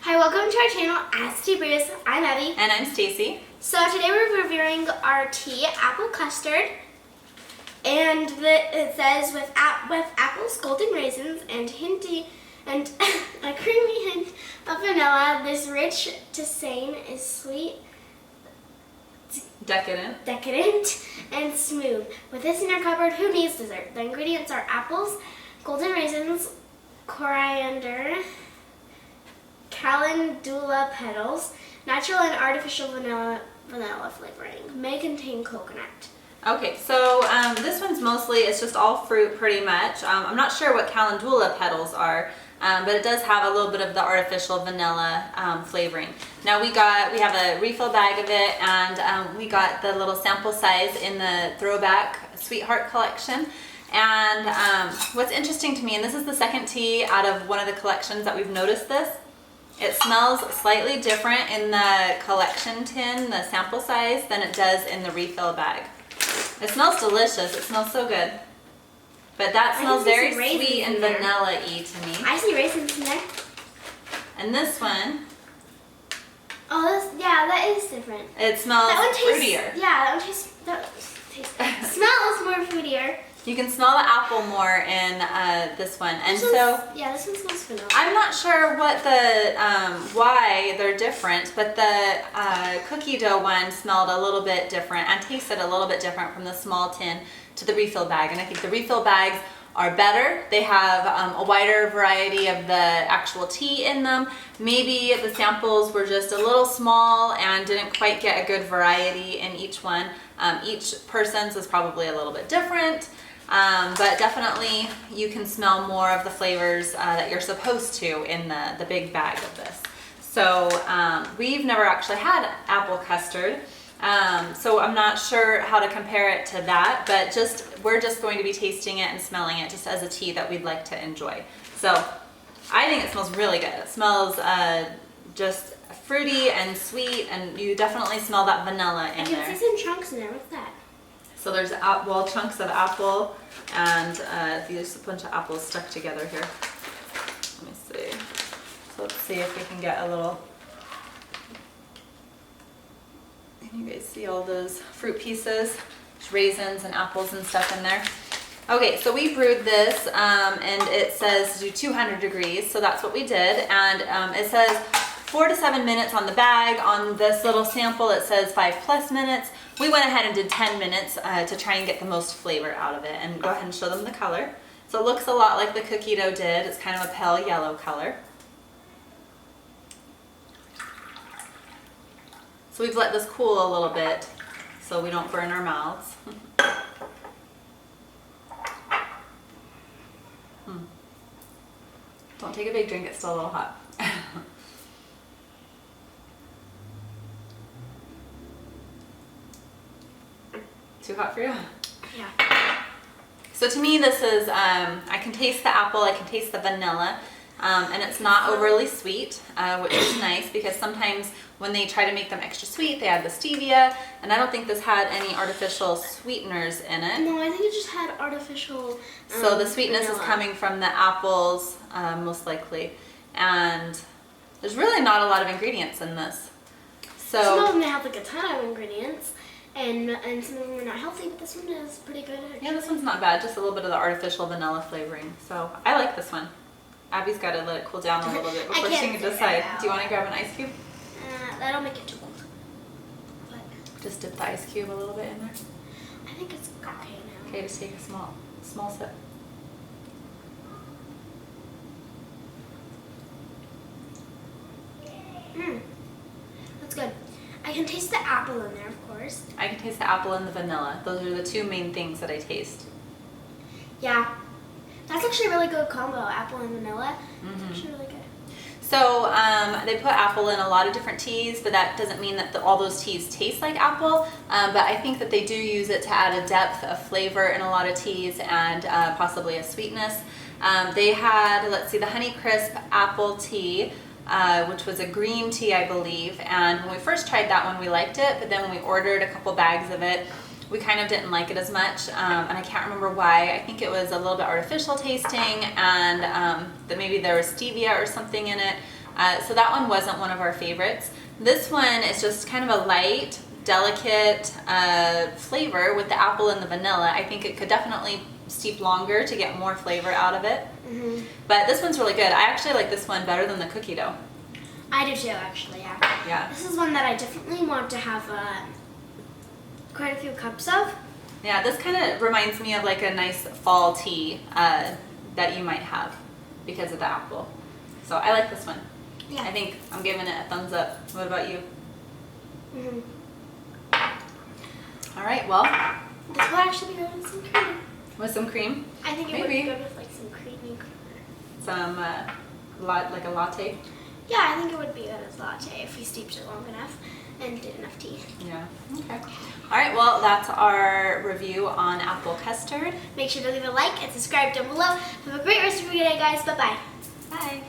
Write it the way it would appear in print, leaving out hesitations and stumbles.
Hi, welcome to our channel, Brews. I'm Abby. And I'm Stacy. So today we're reviewing our tea, apple custard. And it says with apples, golden raisins, and a creamy hint of vanilla. This rich tisane is sweet, Decadent, and smooth. With this in your cupboard, who needs dessert? The ingredients are apples, golden raisins, coriander, calendula petals, natural and artificial vanilla flavoring. May contain coconut. Okay, so this one's it's just all fruit pretty much. I'm not sure what calendula petals are, but it does have a little bit of the artificial vanilla flavoring. Now we have a refill bag of it, and we got the little sample size in the throwback Sweetheart collection. And what's interesting to me, and this is the second tea out of one of the collections that we've noticed this, it smells slightly different in the collection tin, the sample size, than it does in the refill bag. It smells delicious. It smells so good. But that smells very sweet and vanilla-y to me. I see raisins in there. And this one... Oh, that is different. It smells fruitier. Yeah, smells more fruitier. You can smell the apple more in this one, and this one smells vanilla. I'm not sure what why they're different, but the cookie dough one smelled a little bit different and tasted a little bit different from the small tin to the refill bag. And I think the refill bags are better. They have a wider variety of the actual tea in them. Maybe the samples were just a little small and didn't quite get a good variety in each one. Each person's is probably a little bit different. But definitely you can smell more of the flavors that you're supposed to in the big bag of this. So we've never actually had apple custard, so I'm not sure how to compare it to that, but we're just going to be tasting it and smelling it just as a tea that we'd like to enjoy. So I think it smells really good. It smells just fruity and sweet, and you definitely smell that vanilla in there. I can see some chunks in there. What's that? So there's chunks of apple, and there's a bunch of apples stuck together here. Let me see. So let's see if we can get a little. Can you guys see all those fruit pieces? There's raisins and apples and stuff in there. Okay, so we brewed this, and it says to do 200 degrees, so that's what we did. And it says 4 to 7 minutes on the bag. On this little sample, it says 5+ minutes. We went ahead and did 10 minutes to try and get the most flavor out of it, and go ahead and show them the color. So it looks a lot like the cookie dough did. It's kind of a pale yellow color. So we've let this cool a little bit so we don't burn our mouths. Don't take a big drink, it's still a little hot. Too hot for you? Yeah. So to me this is, I can taste the apple, I can taste the vanilla, and it's not overly sweet, which is nice because sometimes when they try to make them extra sweet, they add the stevia, and I don't think this had any artificial sweeteners in it. No, I think it just had artificial so the sweetness vanilla. is coming from the apples, most likely, and there's really not a lot of ingredients in this. So some of them have like a ton of ingredients, and some of them are not healthy, but this one is pretty good. Actually. Yeah, this one's not bad, just a little bit of the artificial vanilla flavoring. So I like this one. Abby's got to let it cool down a little bit before she can decide. Do you want to grab an ice cube? That'll make it too cold. But Just dip the ice cube a little bit in there. I think it's okay now. Okay, just take a small sip. That's good. I can taste the apple in there, of course. I can taste the apple and the vanilla. Those are the two main things that I taste. Yeah. That's actually a really good combo, apple and vanilla. It's actually really good. So they put apple in a lot of different teas, but that doesn't mean that all those teas taste like apple. But I think that they do use it to add a depth of flavor in a lot of teas and possibly a sweetness. They had, let's see, the Honey Crisp apple tea, which was a green tea, I believe. And when we first tried that one, we liked it, but then when we ordered a couple bags of it, we kind of didn't like it as much, and I can't remember why. I think it was a little bit artificial tasting, and that maybe there was stevia or something in it. So that one wasn't one of our favorites. This one is just kind of a light, delicate flavor with the apple and the vanilla. I think it could definitely steep longer to get more flavor out of it. Mm-hmm. But this one's really good. I actually like this one better than the cookie dough. I do too, actually, yeah. Yeah. This is one that I definitely want to have quite a few cups of. Yeah, this kind of reminds me of like a nice fall tea that you might have because of the apple. So I like this one. Yeah. I think I'm giving it a thumbs up. What about you? Mm-hmm. All right, well. This would actually be good with some cream. With some cream? I think it Maybe. would be good with like some creamy creamer. Some, like a latte? Yeah, I think it would be good as latte if you steeped it long enough and did enough tea. Yeah, okay. All right, well, that's our review on apple custard. Make sure to leave a like and subscribe down below. Have a great rest of your day, guys. Bye-bye. Bye.